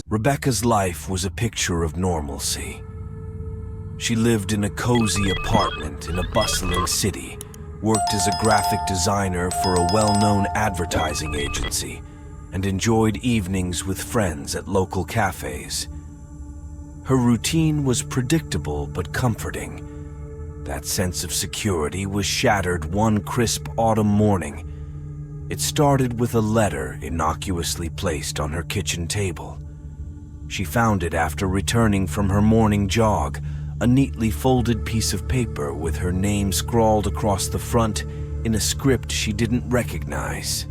Rebecca's life was a picture of normalcy. She lived in a cozy apartment in a bustling city, worked as a graphic designer for a well-known advertising agency, and enjoyed evenings with friends at local cafes. Her routine was predictable but comforting. That sense of security was shattered one crisp autumn morning. It started with a letter innocuously placed on her kitchen table. She found it after returning from her morning jog, a neatly folded piece of paper with her name scrawled across the front in a script she didn't recognize.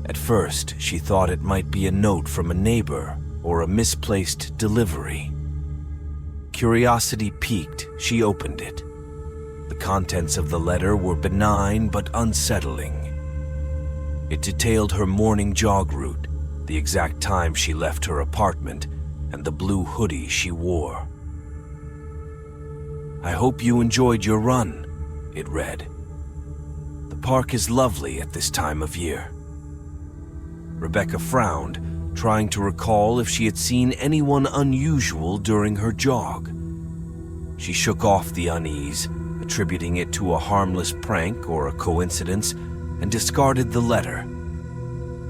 At first, she thought it might be a note from a neighbor or a misplaced delivery. Curiosity piqued, she opened it. The contents of the letter were benign but unsettling. It detailed her morning jog route, the exact time she left her apartment, and the blue hoodie she wore. "I hope you enjoyed your run," it read. "The park is lovely at this time of year." Rebecca frowned, trying to recall if she had seen anyone unusual during her jog. She shook off the unease, attributing it to a harmless prank or a coincidence, and discarded the letter.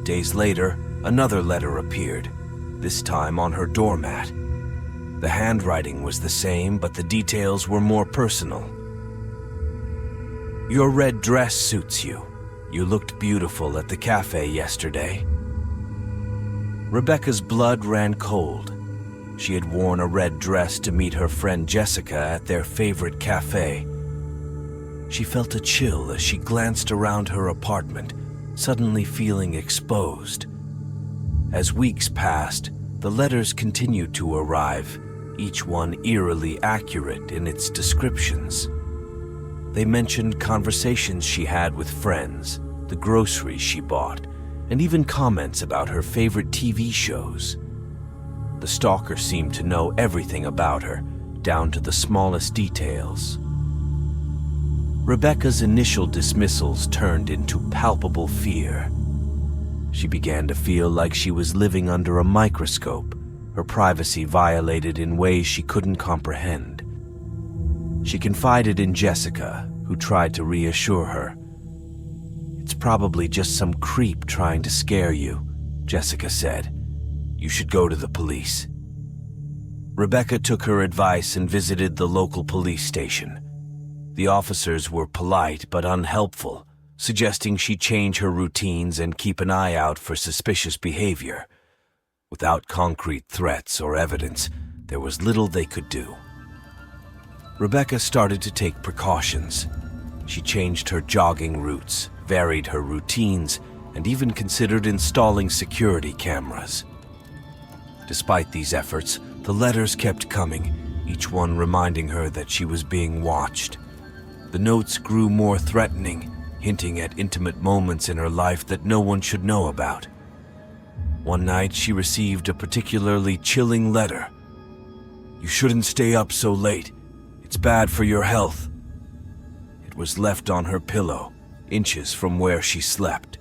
Days later, another letter appeared, this time on her doormat. The handwriting was the same, but the details were more personal. "Your red dress suits you. You looked beautiful at the cafe yesterday." Rebecca's blood ran cold. She had worn a red dress to meet her friend Jessica at their favorite cafe. She felt a chill as she glanced around her apartment, suddenly feeling exposed. As weeks passed, the letters continued to arrive, each one eerily accurate in its descriptions. They mentioned conversations she had with friends, the groceries she bought, and even comments about her favorite TV shows. The stalker seemed to know everything about her, down to the smallest details. Rebecca's initial dismissals turned into palpable fear. She began to feel like she was living under a microscope, her privacy violated in ways she couldn't comprehend. She confided in Jessica, who tried to reassure her. "It's probably just some creep trying to scare you," Jessica said. "You should go to the police." Rebecca took her advice and visited the local police station. The officers were polite but unhelpful, suggesting she change her routines and keep an eye out for suspicious behavior. Without concrete threats or evidence, there was little they could do. Rebecca started to take precautions. She changed her jogging routes, varied her routines, and even considered installing security cameras. Despite these efforts, the letters kept coming, each one reminding her that she was being watched. The notes grew more threatening, hinting at intimate moments in her life that no one should know about. One night, she received a particularly chilling letter. "You shouldn't stay up so late. It's bad for your health." It was left on her pillow, inches from where she slept.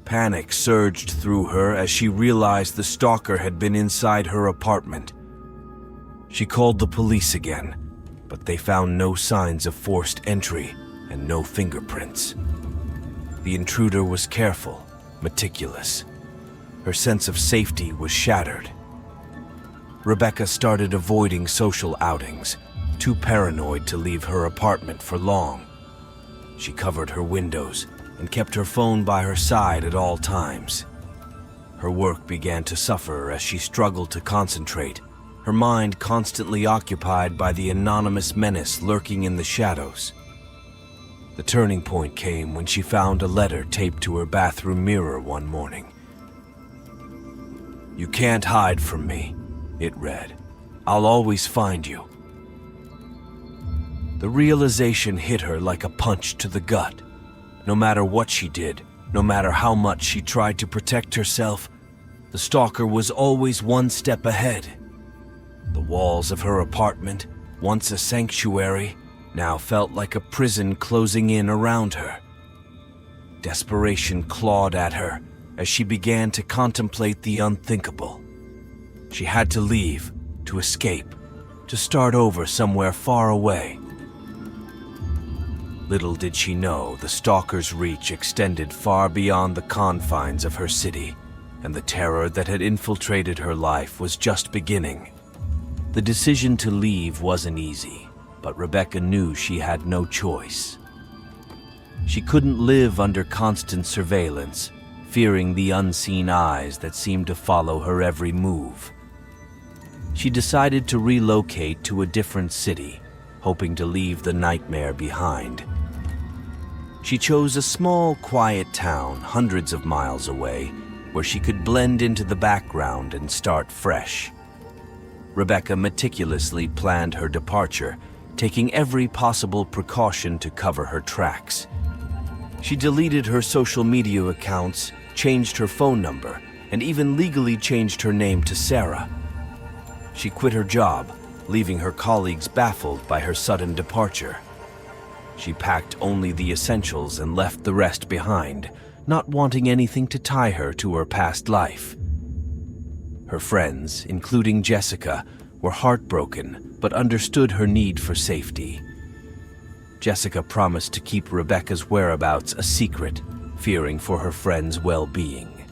Panic surged through her as she realized the stalker had been inside her apartment. She called the police again, but they found no signs of forced entry and no fingerprints. The intruder was careful, meticulous. Her sense of safety was shattered. Rebecca started avoiding social outings, too paranoid to leave her apartment for long. She covered her windows and kept her phone by her side at all times. Her work began to suffer as she struggled to concentrate, her mind constantly occupied by the anonymous menace lurking in the shadows. The turning point came when she found a letter taped to her bathroom mirror one morning. "You can't hide from me," it read. "I'll always find you." The realization hit her like a punch to the gut. No matter what she did, no matter how much she tried to protect herself, the stalker was always one step ahead. The walls of her apartment, once a sanctuary, now felt like a prison closing in around her. Desperation clawed at her, as she began to contemplate the unthinkable. She had to leave, to escape, to start over somewhere far away. Little did she know the stalker's reach extended far beyond the confines of her city, and the terror that had infiltrated her life was just beginning. The decision to leave wasn't easy, but Rebecca knew she had no choice. She couldn't live under constant surveillance, fearing the unseen eyes that seemed to follow her every move. She decided to relocate to a different city, hoping to leave the nightmare behind. She chose a small, quiet town hundreds of miles away, where she could blend into the background and start fresh. Rebecca meticulously planned her departure, taking every possible precaution to cover her tracks. She deleted her social media accounts, changed her phone number, and even legally changed her name to Sarah. She quit her job, leaving her colleagues baffled by her sudden departure. She packed only the essentials and left the rest behind, not wanting anything to tie her to her past life. Her friends, including Jessica, were heartbroken but understood her need for safety. Jessica promised to keep Rebecca's whereabouts a secret, fearing for her friends' well-being.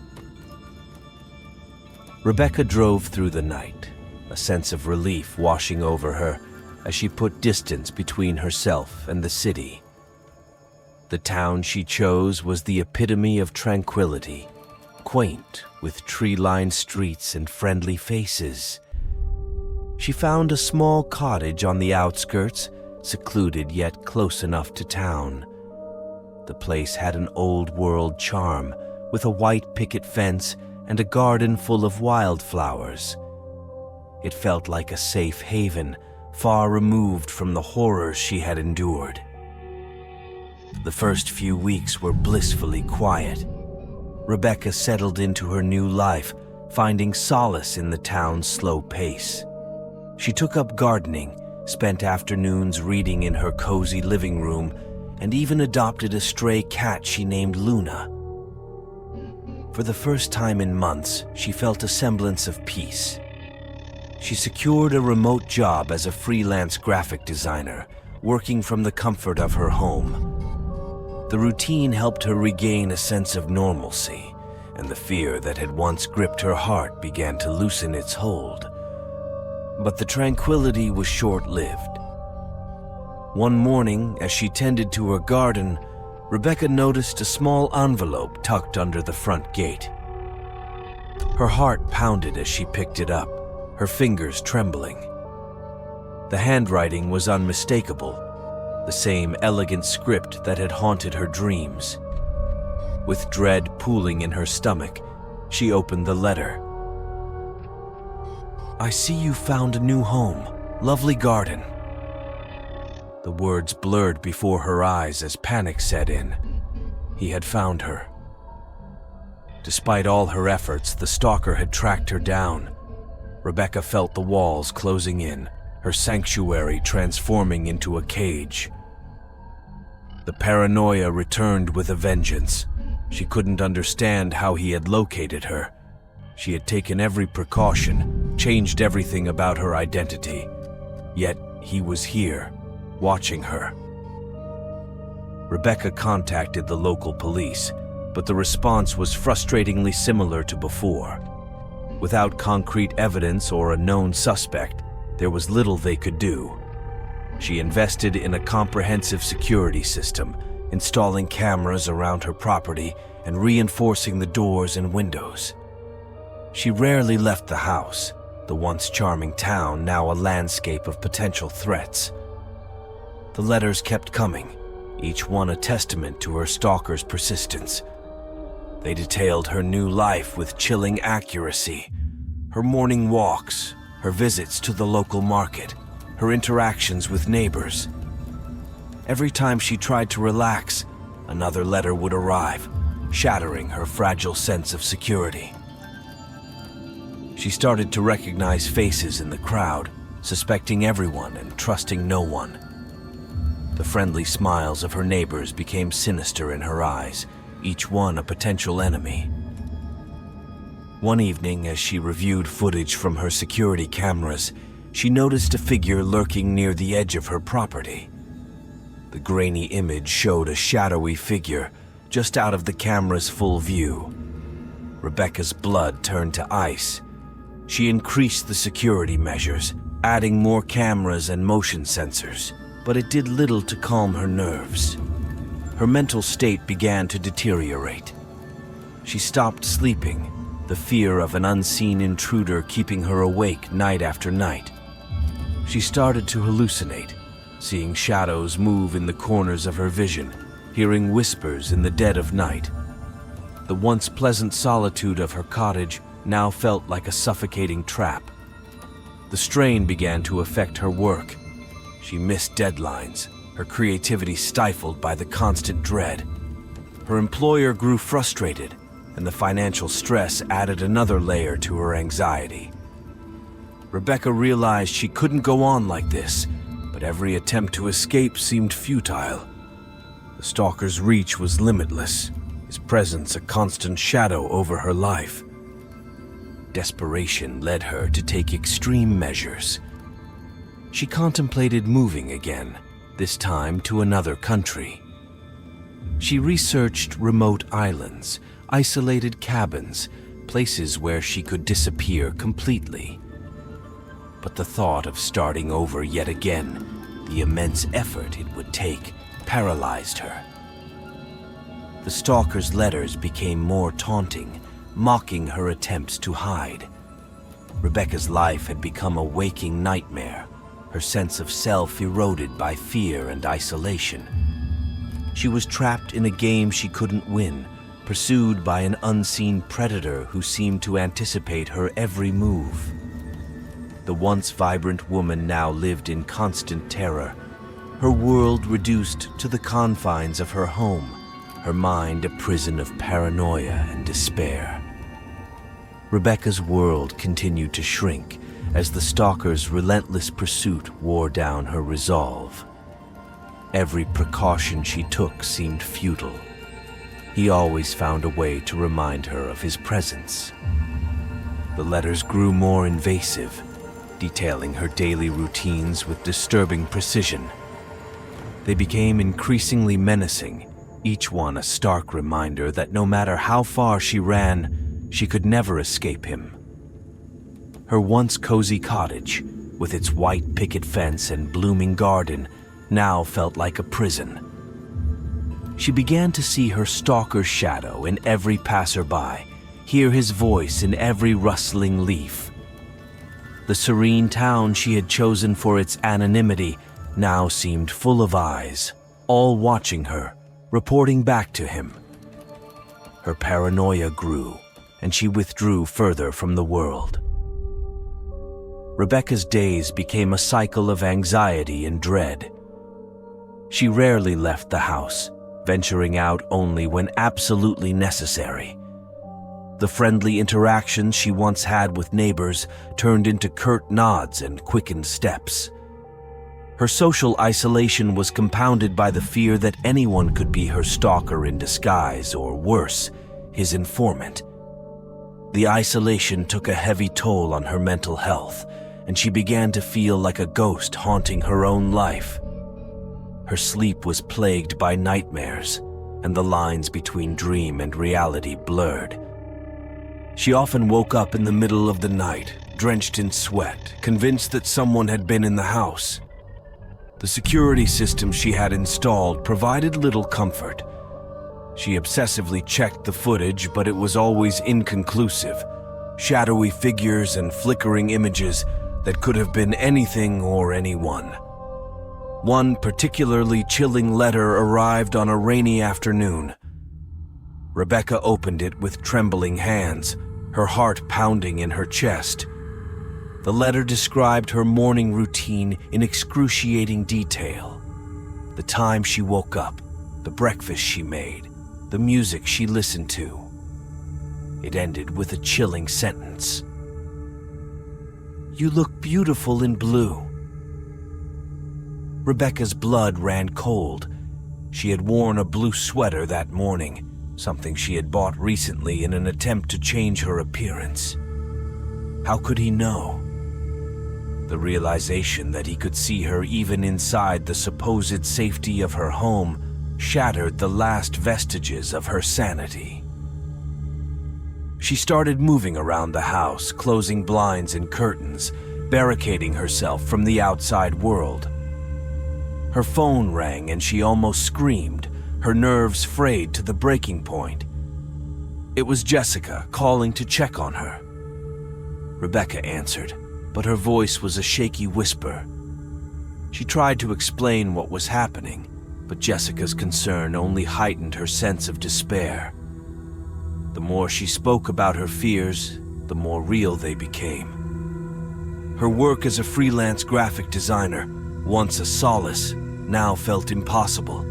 Rebecca drove through the night, a sense of relief washing over her as she put distance between herself and the city. The town she chose was the epitome of tranquility, quaint with tree-lined streets and friendly faces. She found a small cottage on the outskirts, secluded yet close enough to town. The place had an old-world charm, with a white picket fence and a garden full of wildflowers. It felt like a safe haven, far removed from the horrors she had endured. The first few weeks were blissfully quiet. Rebecca settled into her new life, finding solace in the town's slow pace. She took up gardening, spent afternoons reading in her cozy living room, and even adopted a stray cat she named Luna. For the first time in months, she felt a semblance of peace. She secured a remote job as a freelance graphic designer, working from the comfort of her home. The routine helped her regain a sense of normalcy, and the fear that had once gripped her heart began to loosen its hold. But the tranquility was short-lived. One morning, as she tended to her garden, Rebecca noticed a small envelope tucked under the front gate. Her heart pounded as she picked it up, her fingers trembling. The handwriting was unmistakable, the same elegant script that had haunted her dreams. With dread pooling in her stomach, she opened the letter. "I see you found a new home. Lovely garden." The words blurred before her eyes as panic set in. He had found her. Despite all her efforts, the stalker had tracked her down. Rebecca felt the walls closing in, her sanctuary transforming into a cage. The paranoia returned with a vengeance. She couldn't understand how he had located her. She had taken every precaution, changed everything about her identity. Yet he was here, watching her. Rebecca contacted the local police, but the response was frustratingly similar to before. Without concrete evidence or a known suspect, there was little they could do. She invested in a comprehensive security system, installing cameras around her property and reinforcing the doors and windows. She rarely left the house, the once charming town now a landscape of potential threats. The letters kept coming, each one a testament to her stalker's persistence. They detailed her new life with chilling accuracy. Her morning walks, her visits to the local market, her interactions with neighbors. Every time she tried to relax, another letter would arrive, shattering her fragile sense of security. She started to recognize faces in the crowd, suspecting everyone and trusting no one. The friendly smiles of her neighbors became sinister in her eyes, each one a potential enemy. One evening, as she reviewed footage from her security cameras, she noticed a figure lurking near the edge of her property. The grainy image showed a shadowy figure just out of the camera's full view. Rebecca's blood turned to ice. She increased the security measures, adding more cameras and motion sensors, but it did little to calm her nerves. Her mental state began to deteriorate. She stopped sleeping, the fear of an unseen intruder keeping her awake night after night. She started to hallucinate, seeing shadows move in the corners of her vision, hearing whispers in the dead of night. The once pleasant solitude of her cottage now felt like a suffocating trap. The strain began to affect her work. She missed deadlines, her creativity stifled by the constant dread. Her employer grew frustrated, and the financial stress added another layer to her anxiety. Rebecca realized she couldn't go on like this, but every attempt to escape seemed futile. The stalker's reach was limitless, his presence a constant shadow over her life. Desperation led her to take extreme measures. She contemplated moving again, this time to another country. She researched remote islands, isolated cabins, places where she could disappear completely. But the thought of starting over yet again, the immense effort it would take, paralyzed her. The stalker's letters became more taunting, mocking her attempts to hide. Rebecca's life had become a waking nightmare, her sense of self eroded by fear and isolation. She was trapped in a game she couldn't win, pursued by an unseen predator who seemed to anticipate her every move. The once vibrant woman now lived in constant terror, her world reduced to the confines of her home, her mind a prison of paranoia and despair. Rebecca's world continued to shrink as the stalker's relentless pursuit wore down her resolve. Every precaution she took seemed futile. He always found a way to remind her of his presence. The letters grew more invasive, detailing her daily routines with disturbing precision. They became increasingly menacing, each one a stark reminder that no matter how far she ran, she could never escape him. Her once cozy cottage, with its white picket fence and blooming garden, now felt like a prison. She began to see her stalker's shadow in every passerby, hear his voice in every rustling leaf. The serene town she had chosen for its anonymity now seemed full of eyes, all watching her, reporting back to him. Her paranoia grew, and she withdrew further from the world. Rebecca's days became a cycle of anxiety and dread. She rarely left the house, venturing out only when absolutely necessary. The friendly interactions she once had with neighbors turned into curt nods and quickened steps. Her social isolation was compounded by the fear that anyone could be her stalker in disguise, or worse, his informant. The isolation took a heavy toll on her mental health, and she began to feel like a ghost haunting her own life. Her sleep was plagued by nightmares, and the lines between dream and reality blurred. She often woke up in the middle of the night, drenched in sweat, convinced that someone had been in the house. The security system she had installed provided little comfort. She obsessively checked the footage, but it was always inconclusive. Shadowy figures and flickering images that could have been anything or anyone. One particularly chilling letter arrived on a rainy afternoon. Rebecca opened it with trembling hands, her heart pounding in her chest. The letter described her morning routine in excruciating detail. The time she woke up, the breakfast she made, the music she listened to. It ended with a chilling sentence. "You look beautiful in blue." Rebecca's blood ran cold. She had worn a blue sweater that morning, something she had bought recently in an attempt to change her appearance. How could he know? The realization that he could see her even inside the supposed safety of her home shattered the last vestiges of her sanity. She started moving around the house, closing blinds and curtains, barricading herself from the outside world. Her phone rang and she almost screamed, her nerves frayed to the breaking point. It was Jessica calling to check on her. Rebecca answered, but her voice was a shaky whisper. She tried to explain what was happening, but Jessica's concern only heightened her sense of despair. The more she spoke about her fears, the more real they became. Her work as a freelance graphic designer, once a solace, now felt impossible.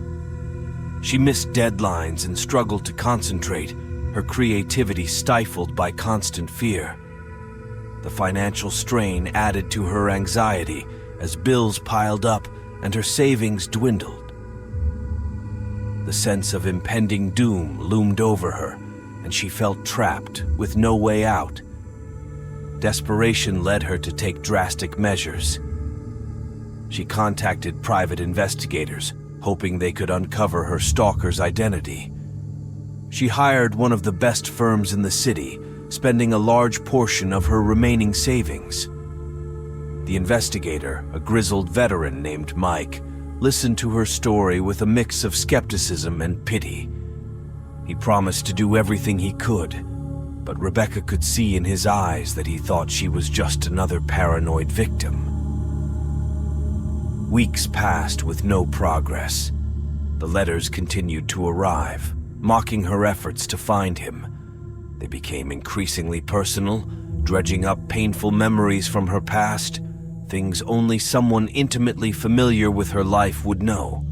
She missed deadlines and struggled to concentrate, her creativity stifled by constant fear. The financial strain added to her anxiety as bills piled up and her savings dwindled. The sense of impending doom loomed over her, and she felt trapped with no way out. Desperation led her to take drastic measures. She contacted private investigators, hoping they could uncover her stalker's identity. She hired one of the best firms in the city, spending a large portion of her remaining savings. The investigator, a grizzled veteran named Mike, listened to her story with a mix of skepticism and pity. He promised to do everything he could, but Rebecca could see in his eyes that he thought she was just another paranoid victim. Weeks passed with no progress. The letters continued to arrive, mocking her efforts to find him. They became increasingly personal, dredging up painful memories from her past, things only someone intimately familiar with her life would know.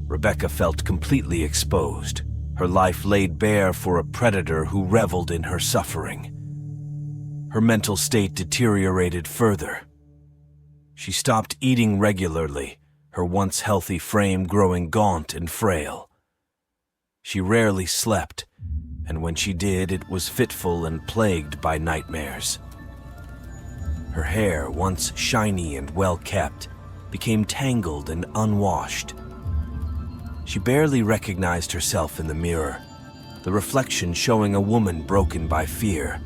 Rebecca felt completely exposed, her life laid bare for a predator who reveled in her suffering. Her mental state deteriorated further. She stopped eating regularly, her once healthy frame growing gaunt and frail. She rarely slept, and when she did, it was fitful and plagued by nightmares. Her hair, once shiny and well-kept, became tangled and unwashed. She barely recognized herself in the mirror, the reflection showing a woman broken by fear.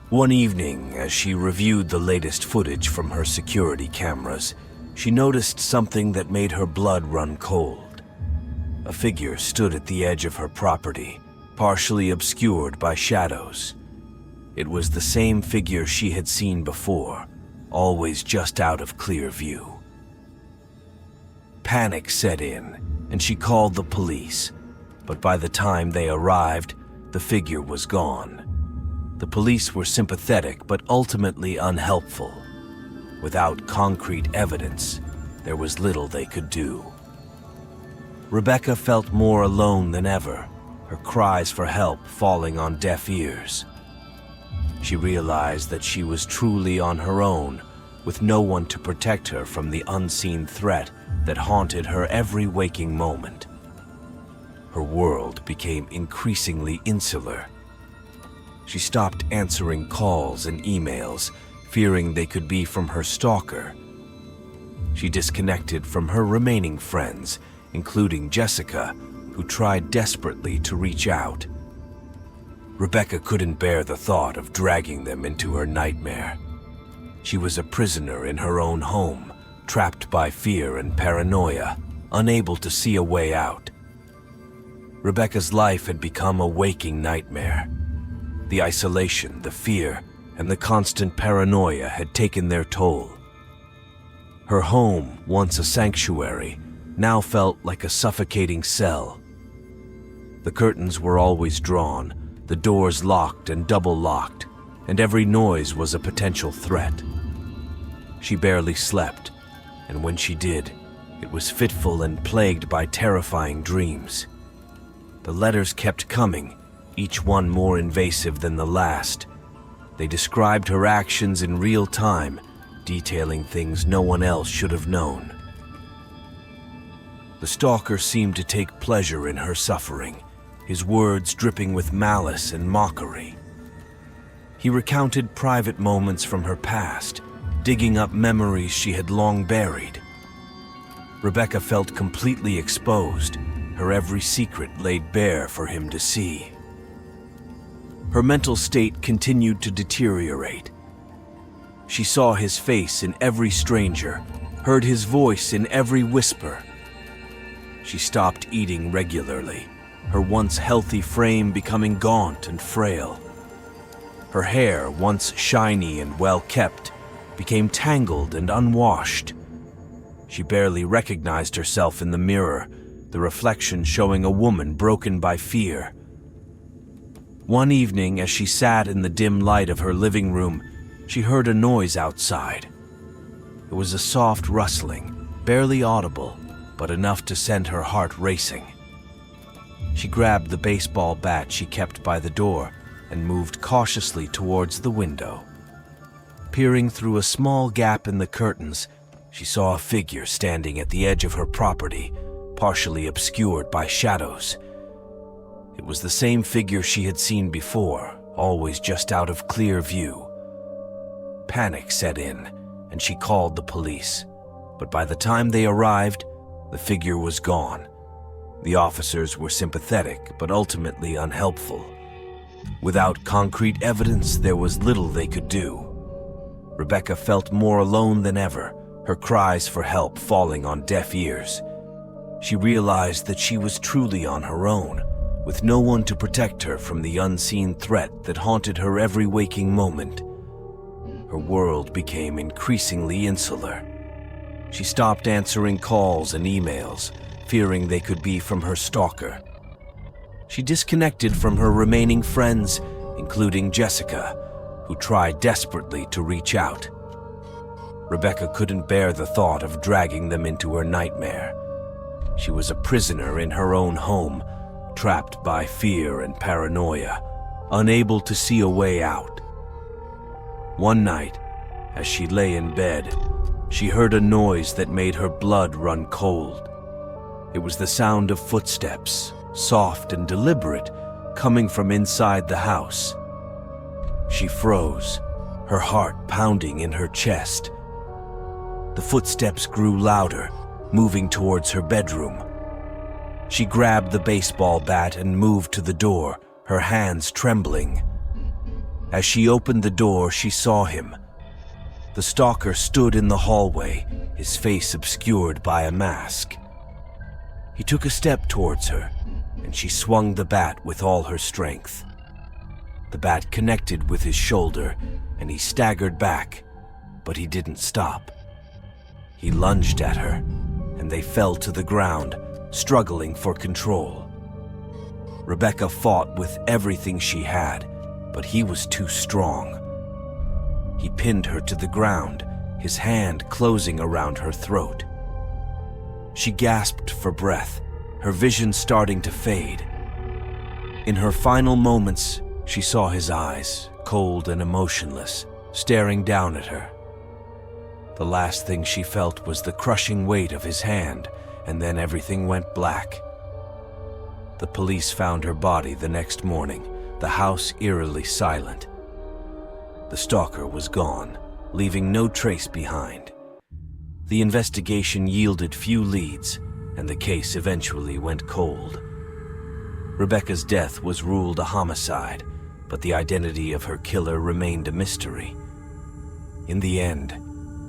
One evening, as she reviewed the latest footage from her security cameras, she noticed something that made her blood run cold. A figure stood at the edge of her property, partially obscured by shadows. It was the same figure she had seen before, always just out of clear view. Panic set in, and she called the police, but by the time they arrived, the figure was gone. The police were sympathetic but ultimately unhelpful. Without concrete evidence, there was little they could do. Rebecca felt more alone than ever, her cries for help falling on deaf ears. She realized that she was truly on her own, with no one to protect her from the unseen threat that haunted her every waking moment. Her world became increasingly insular. She stopped answering calls and emails, fearing they could be from her stalker. She disconnected from her remaining friends, including Jessica, who tried desperately to reach out. Rebecca couldn't bear the thought of dragging them into her nightmare. She was a prisoner in her own home, trapped by fear and paranoia, unable to see a way out. Rebecca's life had become a waking nightmare. The isolation, the fear, and the constant paranoia had taken their toll. Her home, once a sanctuary, now felt like a suffocating cell. The curtains were always drawn, the doors locked and double-locked, and every noise was a potential threat. She barely slept, and when she did, it was fitful and plagued by terrifying dreams. The letters kept coming, each one more invasive than the last. They described her actions in real time, detailing things no one else should have known. The stalker seemed to take pleasure in her suffering, his words dripping with malice and mockery. He recounted private moments from her past, digging up memories she had long buried. Rebecca felt completely exposed, her every secret laid bare for him to see. Her mental state continued to deteriorate. She saw his face in every stranger, heard his voice in every whisper. She stopped eating regularly, her once healthy frame becoming gaunt and frail. Her hair, once shiny and well-kept, became tangled and unwashed. She barely recognized herself in the mirror, the reflection showing a woman broken by fear. One evening, as she sat in the dim light of her living room, she heard a noise outside. It was a soft rustling, barely audible, but enough to send her heart racing. She grabbed the baseball bat she kept by the door and moved cautiously towards the window. Peering through a small gap in the curtains, she saw a figure standing at the edge of her property, partially obscured by shadows. It was the same figure she had seen before, always just out of clear view. Panic set in, and she called the police. But by the time they arrived, the figure was gone. The officers were sympathetic, but ultimately unhelpful. Without concrete evidence, there was little they could do. Rebecca felt more alone than ever, her cries for help falling on deaf ears. She realized that she was truly on her own, with no one to protect her from the unseen threat that haunted her every waking moment. Her world became increasingly insular. She stopped answering calls and emails, fearing they could be from her stalker. She disconnected from her remaining friends, including Jessica, who tried desperately to reach out. Rebecca couldn't bear the thought of dragging them into her nightmare. She was a prisoner in her own home, trapped by fear and paranoia, unable to see a way out. One night, as she lay in bed, she heard a noise that made her blood run cold. It was the sound of footsteps, soft and deliberate, coming from inside the house. She froze, her heart pounding in her chest. The footsteps grew louder, moving towards her bedroom. She grabbed the baseball bat and moved to the door, her hands trembling. As she opened the door, she saw him. The stalker stood in the hallway, his face obscured by a mask. He took a step towards her, and she swung the bat with all her strength. The bat connected with his shoulder, and he staggered back, but he didn't stop. He lunged at her, and they fell to the ground, struggling for control. Rebecca fought with everything she had, but he was too strong. He pinned her to the ground, his hand closing around her throat. She gasped for breath, her vision starting to fade. In her final moments, she saw his eyes, cold and emotionless, staring down at her. The last thing she felt was the crushing weight of his hand, and then everything went black. The police found her body the next morning, the house eerily silent. The stalker was gone, leaving no trace behind. The investigation yielded few leads, and the case eventually went cold. Rebecca's death was ruled a homicide, but the identity of her killer remained a mystery. In the end,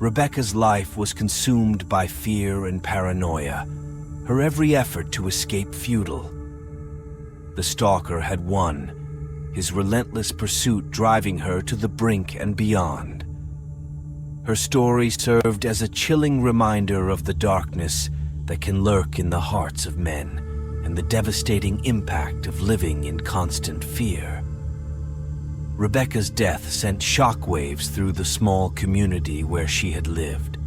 Rebecca's life was consumed by fear and paranoia, her every effort to escape futile. The stalker had won, his relentless pursuit driving her to the brink and beyond. Her story served as a chilling reminder of the darkness that can lurk in the hearts of men and the devastating impact of living in constant fear. Rebecca's death sent shockwaves through the small community where she had lived.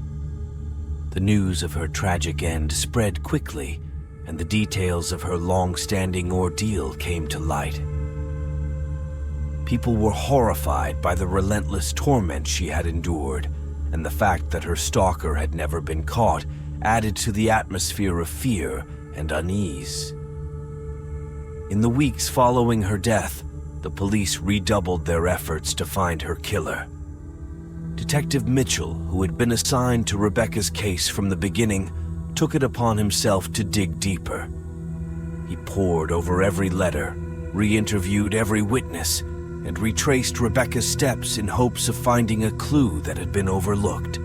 The news of her tragic end spread quickly, and the details of her long-standing ordeal came to light. People were horrified by the relentless torment she had endured, and the fact that her stalker had never been caught added to the atmosphere of fear and unease. In the weeks following her death, the police redoubled their efforts to find her killer. Detective Mitchell, who had been assigned to Rebecca's case from the beginning, took it upon himself to dig deeper. He pored over every letter, re-interviewed every witness, and retraced Rebecca's steps in hopes of finding a clue that had been overlooked.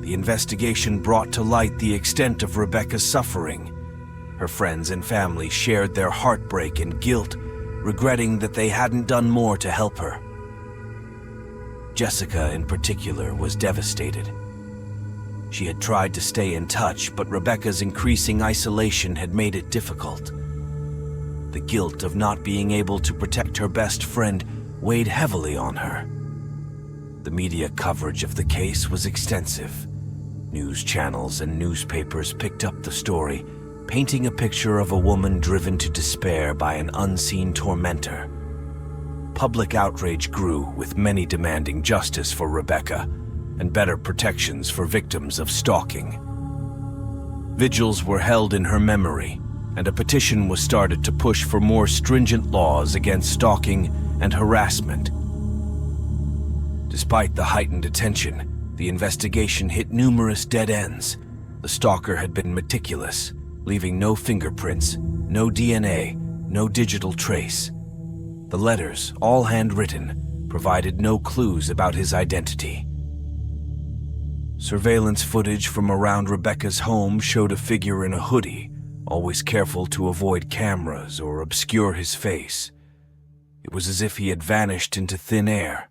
The investigation brought to light the extent of Rebecca's suffering. Her friends and family shared their heartbreak and guilt, regretting that they hadn't done more to help her. Jessica, in particular, was devastated. She had tried to stay in touch, but Rebecca's increasing isolation had made it difficult. The guilt of not being able to protect her best friend weighed heavily on her. The media coverage of the case was extensive. News channels and newspapers picked up the story, painting a picture of a woman driven to despair by an unseen tormentor. Public outrage grew, with many demanding justice for Rebecca and better protections for victims of stalking. Vigils were held in her memory, and a petition was started to push for more stringent laws against stalking and harassment. Despite the heightened attention, the investigation hit numerous dead ends. The stalker had been meticulous, leaving no fingerprints, no DNA, no digital trace. The letters, all handwritten, provided no clues about his identity. Surveillance footage from around Rebecca's home showed a figure in a hoodie, always careful to avoid cameras or obscure his face. It was as if he had vanished into thin air.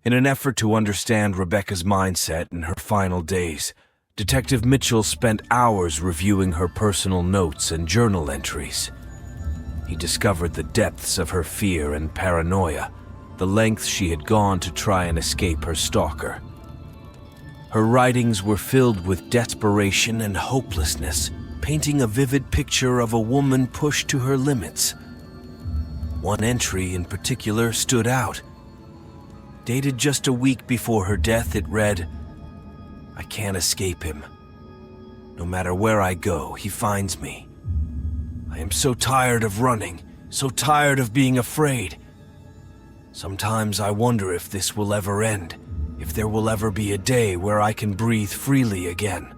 In an effort to understand Rebecca's mindset in her final days, Detective Mitchell spent hours reviewing her personal notes and journal entries. He discovered the depths of her fear and paranoia, the lengths she had gone to try and escape her stalker. Her writings were filled with desperation and hopelessness, painting a vivid picture of a woman pushed to her limits. One entry in particular stood out. Dated just a week before her death, it read, "I can't escape him. No matter where I go, he finds me. I am so tired of running, so tired of being afraid. Sometimes I wonder if this will ever end, if there will ever be a day where I can breathe freely again."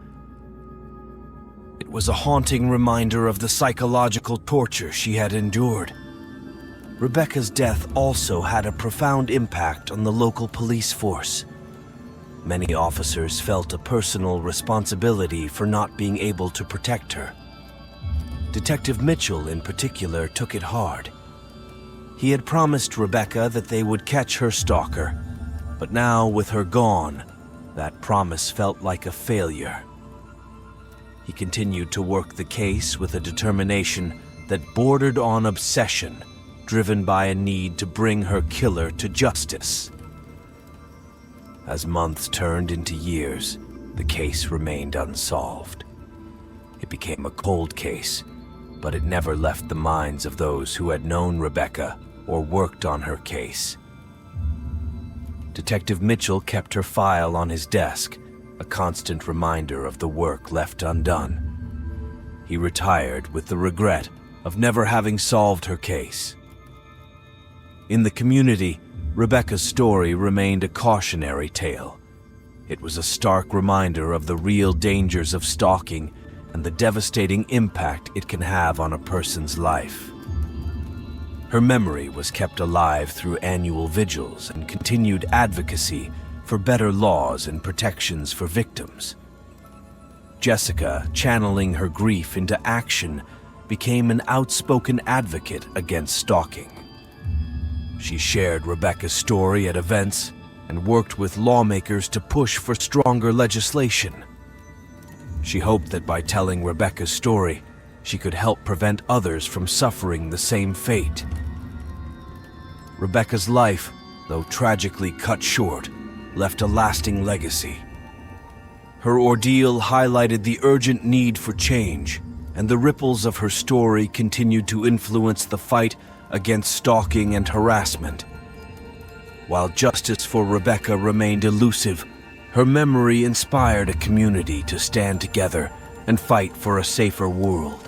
It was a haunting reminder of the psychological torture she had endured. Rebecca's death also had a profound impact on the local police force. Many officers felt a personal responsibility for not being able to protect her. Detective Mitchell, in particular, took it hard. He had promised Rebecca that they would catch her stalker, but now, with her gone, that promise felt like a failure. He continued to work the case with a determination that bordered on obsession, driven by a need to bring her killer to justice. As months turned into years, the case remained unsolved. It became a cold case, but it never left the minds of those who had known Rebecca or worked on her case. Detective Mitchell kept her file on his desk, a constant reminder of the work left undone. He retired with the regret of never having solved her case. In the community, Rebecca's story remained a cautionary tale. It was a stark reminder of the real dangers of stalking and the devastating impact it can have on a person's life. Her memory was kept alive through annual vigils and continued advocacy for better laws and protections for victims. Jessica, channeling her grief into action, became an outspoken advocate against stalking. She shared Rebecca's story at events and worked with lawmakers to push for stronger legislation. She hoped that by telling Rebecca's story, she could help prevent others from suffering the same fate. Rebecca's life, though tragically cut short, left a lasting legacy. Her ordeal highlighted the urgent need for change, and the ripples of her story continued to influence the fight against stalking and harassment. While justice for Rebecca remained elusive, her memory inspired a community to stand together and fight for a safer world.